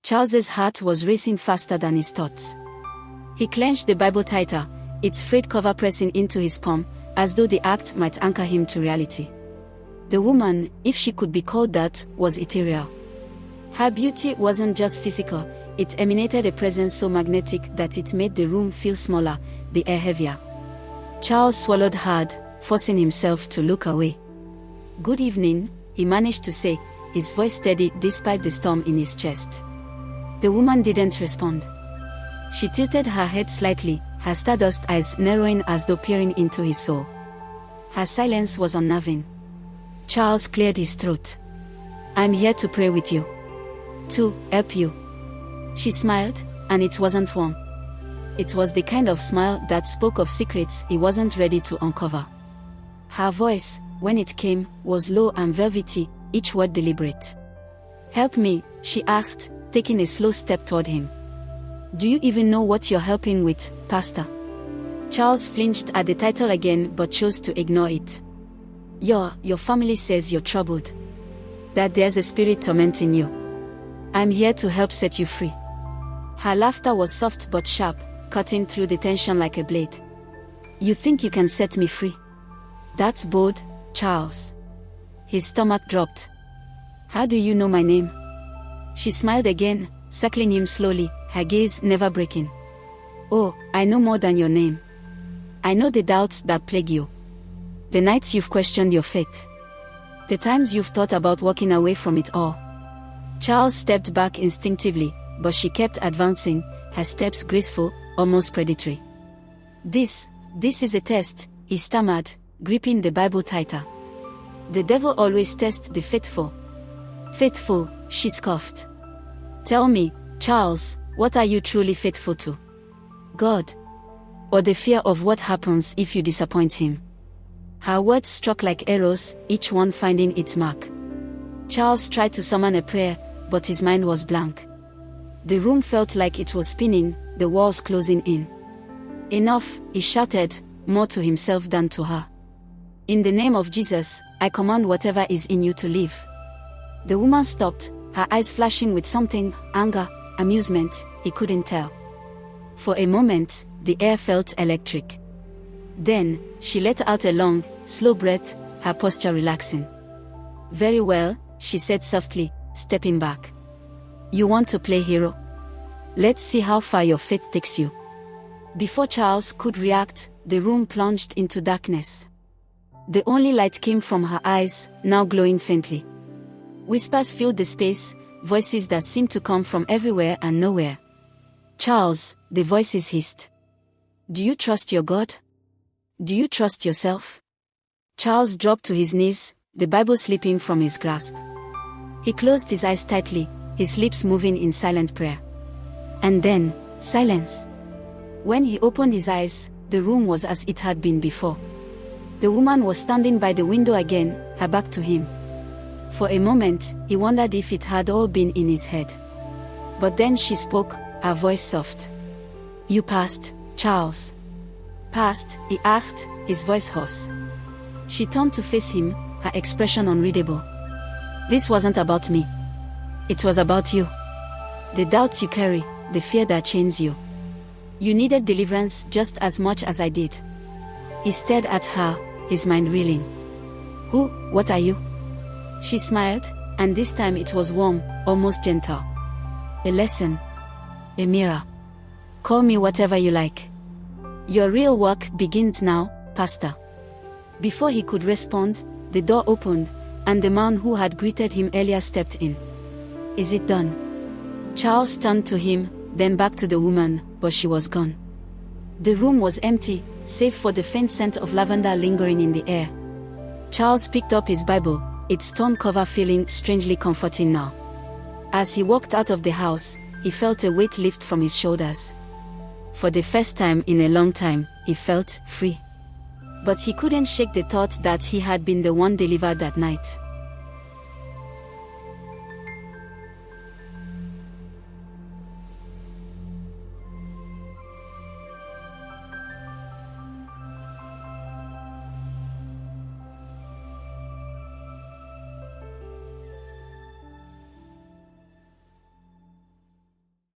Charles's heart was racing faster than his thoughts. He clenched the Bible tighter, its frayed cover pressing into his palm, as though the act might anchor him to reality. The woman, if she could be called that, was ethereal. Her beauty wasn't just physical, it emanated a presence so magnetic that it made the room feel smaller, the air heavier. Charles swallowed hard, forcing himself to look away. "Good evening," he managed to say, his voice steady despite the storm in his chest. The woman didn't respond. She tilted her head slightly, her stardust eyes narrowing as though peering into his soul. Her silence was unnerving. Charles cleared his throat. "I'm here to pray with you. To help you." She smiled, and it wasn't warm. It was the kind of smile that spoke of secrets he wasn't ready to uncover. Her voice, when it came, was low and velvety, each word deliberate. "Help me," she asked, taking a slow step toward him. "Do you even know what you're helping with, Pastor?" Charles flinched at the title again but chose to ignore it. Your family says you're troubled. That there's a spirit tormenting you. I'm here to help set you free." Her laughter was soft but sharp, cutting through the tension like a blade. "You think you can set me free? That's bold, Charles." His stomach dropped. "How do you know my name?" She smiled again, circling him slowly, her gaze never breaking. "Oh, I know more than your name. I know the doubts that plague you. The nights you've questioned your faith. The times you've thought about walking away from it all." Charles stepped back instinctively, but she kept advancing, her steps graceful, almost predatory. This is a test," he stammered, gripping the Bible tighter. "The devil always tests the faithful." "Faithful," she scoffed. "Tell me, Charles, what are you truly faithful to? God? Or the fear of what happens if you disappoint him?" Her words struck like arrows, each one finding its mark. Charles tried to summon a prayer, but his mind was blank. The room felt like it was spinning, the walls closing in. "Enough," he shouted, more to himself than to her. "In the name of Jesus, I command whatever is in you to leave." The woman stopped, her eyes flashing with something, anger, amusement, he couldn't tell. For a moment, the air felt electric. Then, she let out a long, slow breath, her posture relaxing. "Very well," she said softly, stepping back. "You want to play hero? Let's see how far your faith takes you." Before Charles could react, the room plunged into darkness. The only light came from her eyes, now glowing faintly. Whispers filled the space, voices that seemed to come from everywhere and nowhere. "Charles," the voices hissed. "Do you trust your God? Do you trust yourself?" Charles dropped to his knees, the Bible slipping from his grasp. He closed his eyes tightly, his lips moving in silent prayer. And then, silence. When he opened his eyes, the room was as it had been before. The woman was standing by the window again, her back to him. For a moment, he wondered if it had all been in his head. But then she spoke, her voice soft. "You passed, Charles." "Passed?" he asked, his voice hoarse. She turned to face him, her expression unreadable. "This wasn't about me. It was about you. The doubts you carry, the fear that chains you. You needed deliverance just as much as I did." He stared at her, his mind reeling. What are you?" She smiled, and this time it was warm, almost gentle. "A lesson. A mirror. Call me whatever you like. Your real work begins now, Pastor." Before he could respond, the door opened, and the man who had greeted him earlier stepped in. "Is it done?" Charles turned to him, then back to the woman, but she was gone. The room was empty, save for the faint scent of lavender lingering in the air. Charles picked up his Bible, its torn cover feeling strangely comforting now. As he walked out of the house, he felt a weight lift from his shoulders. For the first time in a long time, he felt free. But he couldn't shake the thought that he had been the one delivered that night.